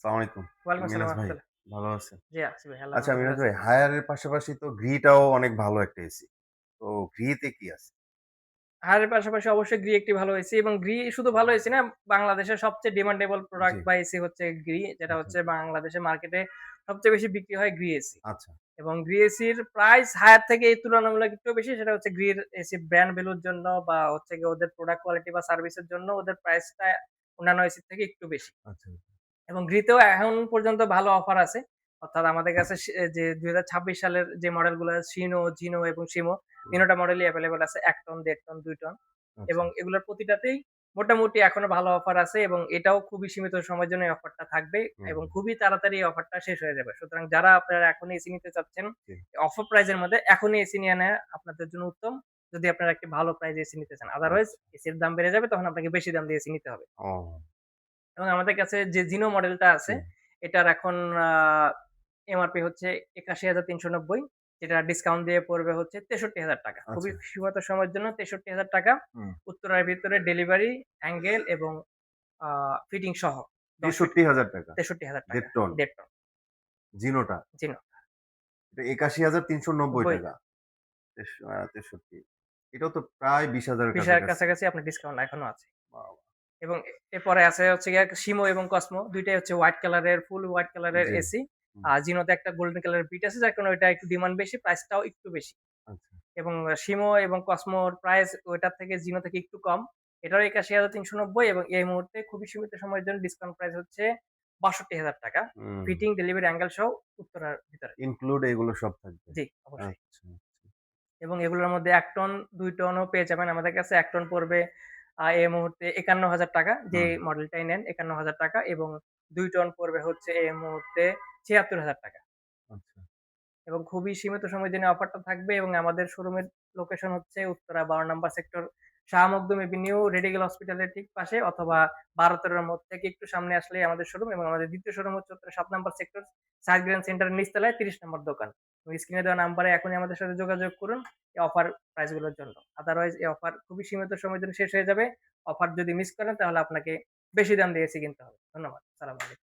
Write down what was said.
আসসালামু আলাইকুম। ওয়ালাইকুম আসসালাম মিনাজ ভাই, রাহমাতুল্লাহ। ভালো আছেন? জি, আছি ভাই। আল্লাহর আচ্ছা রহমতে ভালো মিনাজ আছি। ভাই, হায়ারের পাশাপাশি তো ঘিটাও অনেক ভালো একটা এসি। তো ঘিতে কি আছে? হারের পাশাপাশি অবশ্যই গ্রি একটি ভালো এসি এবং গ্রি শুধু ভালো এসি না, বাংলাদেশের সবচেয়ে ডিমান্ডেবল জি, প্রোডাক্ট বা এসি হচ্ছে গ্রি। যেটা আচ্ছা, হচ্ছে বাংলাদেশের মার্কেটে সবচেয়ে বেশি বিক্রি হয় গ্রি এসি। আচ্ছা, এবং গ্রি এসির প্রাইস হায়ার থেকে এই তুলনামূলক একটু বেশি। সেটা হচ্ছে গ্রির এসি ব্র্যান্ড ভ্যালুর জন্য বা হচ্ছে গিয়ে ওদের প্রোডাক্ট কোয়ালিটি বা সার্ভিসের জন্য ওদের প্রাইসটা অন্যান্য এসির থেকে একটু বেশি। আচ্ছা, এবং গ্রিতেও এখন পর্যন্ত ভালো অফার আছে। অর্থাৎ আমাদের কাছে যে ২০২৬ সালের যে মডেলগুলো সিনো, জিনো এবং সিমো ৩ টা মডেলই এভেইলেবল আছে ১ টন, ১.৫ টন, ২ টন। আচ্ছা, এবং এগুলোর প্রতিটাতেই মোটামুটি এখনো ভালো অফার আছে এবং এটাও খুবই সীমিত সময়ের জন্য এই অফারটা থাকবে হুম, এবং খুবই তাড়াতাড়ি এই অফারটা শেষ হয়ে যাবে। সুতরাং যারা আপনারা এখনই এসি নিতে চাচ্ছেন, জি, অফার প্রাইস এর মধ্যে এখনই এসি নিয়ে নেয়া আপনাদের জন্য উত্তম। যদি আপনারা একটি ভালো প্রাইস এসি নিতে চান। আদারওয়াইজ আচ্ছা, এসির দাম বেড়ে যাবে তখন আপনাকে বেশি দাম দিয়ে এসি নিতে হবে। ও এবং আমাদের কাছে যে জিনো মডেলটা আছে, জি, এটার এখন আ এমআরপি হচ্ছে ৮১,৩৯০ যেটা ডিসকাউন্ট দিয়ে পড়বে হচ্ছে ৳৬৩,০০০ খুবই আচ্ছা, সীমিত সময়ের জন্য ৳৬৩,০০০ হুম, উত্তরার ভিতরে ডেলিভারি, অ্যাঙ্গেল এবং আ ফিটিং সহ ১০ ফিট ৳৬৩,০০০ ৳৬৩,০০০ ১.৫ টন ১.৫ টন জিনোটা। জিনো। এটা ৳৮১,৩৯০ ৯০ ৬৩। এটাও তো প্রায় ২০,০০০ এর ২০,০০০ কাছাকাছি। কাছাকাছি আপনার ডিসকাউন্ট এখনো আছে। বাবা! এবং এরপরে আছে হচ্ছে গিয়ে শিমো এবং কসমো ২ টাই হচ্ছে হোয়াইট কালারের ফুল হোয়াইট কালারের জি, এসি। হুম, আর জিনোতে একটা গোল্ডেন কালারের বিট আছে যার কারণে ওইটা একটু ডিমান্ড বেশি, প্রাইসটাও একটু বেশি। আচ্ছা, এবং শিমো এবং কসমোর প্রাইস ওইটার থেকে জিনো থেকে একটু কম। এটারও ৮১,৩৯০ এবং এই মুহূর্তে খুবই সীমিত সময়ের জন্য ডিসকাউন্ট প্রাইস হচ্ছে ৳৬২,০০০ হুম, ফিটিং, ডেলিভারি, অ্যাঙ্গেল সহ উত্তরার ভিতরে। ইনক্লুড এগুলো সব থাকবে। জি, অবশ্যই। আচ্ছা, এবং এগুলোর মধ্যে ১ টন, ২ টনও পেয়ে যাবেন আমাদের কাছে। ১ টন পড়বে এই মুহূর্তে ৳৫১,০০০ যে হুম, মডেলটাই নেন ৳৫১,০০০ এবং ২ টন পড়বে হচ্ছে এই মুহূর্তে ৳৭৬,০০০ আচ্ছা, এবং খুবই সীমিত সময়ের জন্য অফারটা থাকবে এবং আমাদের শোরুমের লোকেশন হচ্ছে Uttara ১২ number sector Shah Makhdum Avenue radical হসপিটালের ঠিক পাশে অথবা ১২-১৩ এর মোড় থেকে একটু সামনে আসলেই আমাদের শোরুম এবং আমাদের দ্বিতীয় শোরুম হচ্ছে Uttara ৭ number sector search grand সেন্টারের নিচতলায় ৩০ নম্বর দোকান। স্ক্রিনে দেওয়া নাম্বারে এখনই আমাদের সাথে যোগাযোগ করুন এই অফার প্রাইস গুলোর জন্য। আদারওয়াইজ এই অফার খুবই সীমিত সময়ের জন্য শেষ হয়ে যাবে। অফার যদি মিস করেন তাহলে আপনাকে বেশি দাম দিয়ে এসি কিনতে হবে। ধন্যবাদ। সালাম আলাইকুম।